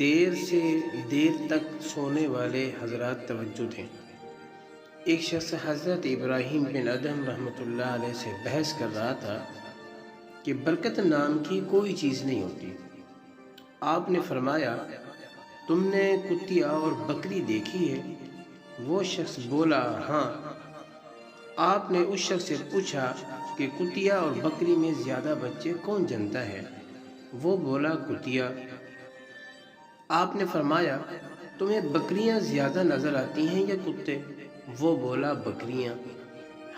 دیر سے دیر تک سونے والے حضرات توجہ دیں۔ ایک شخص حضرت ابراہیم بن ادہم رحمۃ اللہ علیہ سے بحث کر رہا تھا کہ برکت نام کی کوئی چیز نہیں ہوتی۔ آپ نے فرمایا، تم نے کتیا اور بکری دیکھی ہے؟ وہ شخص بولا، ہاں۔ آپ نے اس شخص سے پوچھا کہ کتیا اور بکری میں زیادہ بچے کون جنتا ہے؟ وہ بولا، کتیا۔ آپ نے فرمایا، تمہیں بکریاں زیادہ نظر آتی ہیں یا کتے؟ وہ بولا، بکریاں۔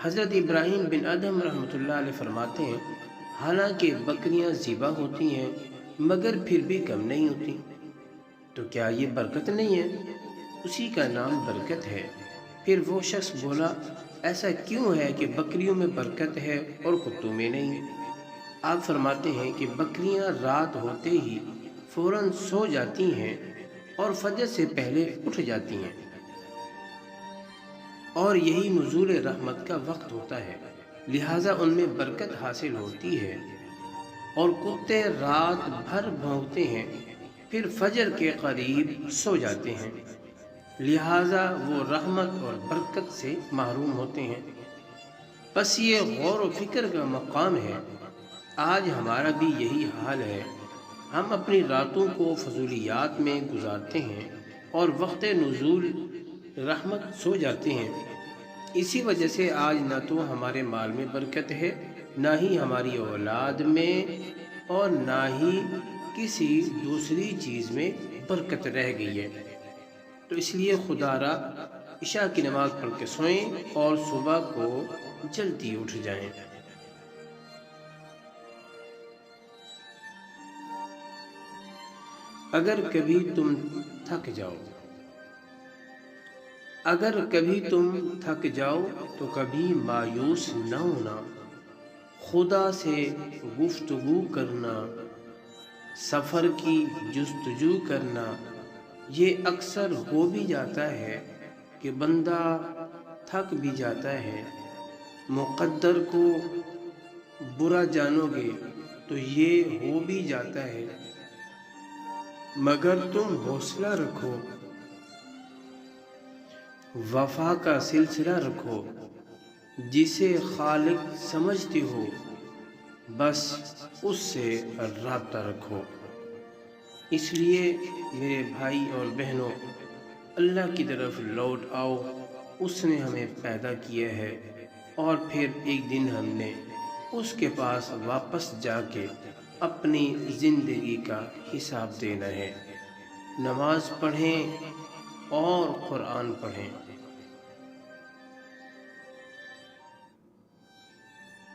حضرت ابراہیم بن ادہم رحمۃ اللہ علیہ فرماتے ہیں، حالانکہ بکریاں ذبح ہوتی ہیں مگر پھر بھی کم نہیں ہوتی، تو کیا یہ برکت نہیں ہے؟ اسی کا نام برکت ہے۔ پھر وہ شخص بولا، ایسا کیوں ہے کہ بکریوں میں برکت ہے اور کتوں میں نہیں؟ آپ فرماتے ہیں کہ بکریاں رات ہوتے ہی فوراً سو جاتی ہیں اور فجر سے پہلے اٹھ جاتی ہیں، اور یہی نزول رحمت کا وقت ہوتا ہے، لہٰذا ان میں برکت حاصل ہوتی ہے۔ اور کتے رات بھر بھونکتے ہیں پھر فجر کے قریب سو جاتے ہیں، لہٰذا وہ رحمت اور برکت سے محروم ہوتے ہیں۔ بس یہ غور و فکر کا مقام ہے۔ آج ہمارا بھی یہی حال ہے۔ ہم اپنی راتوں کو فضولیات میں گزارتے ہیں اور وقت نزول رحمت سو جاتے ہیں۔ اسی وجہ سے آج نہ تو ہمارے مال میں برکت ہے، نہ ہی ہماری اولاد میں، اور نہ ہی کسی دوسری چیز میں برکت رہ گئی ہے۔ تو اس لیے خدا را عشاء کی نماز پڑھ کے سوئیں اور صبح کو جلدی اٹھ جائیں۔ اگر کبھی تم تھک جاؤ تو کبھی مایوس نہ ہونا، خدا سے گفتگو کرنا، سفر کی جستجو کرنا۔ یہ اکثر ہو بھی جاتا ہے کہ بندہ تھک بھی جاتا ہے۔ مقدر کو برا جانو گے تو یہ ہو بھی جاتا ہے، مگر تم حوصلہ رکھو، وفا کا سلسلہ رکھو، جسے خالق سمجھتے ہو بس اس سے رابطہ رکھو۔ اس لیے میرے بھائی اور بہنوں، اللہ کی طرف لوٹ آؤ۔ اس نے ہمیں پیدا کیا ہے اور پھر ایک دن ہم نے اس کے پاس واپس جا کے اپنی زندگی کا حساب دینا ہے۔ نماز پڑھیں اور قرآن پڑھیں۔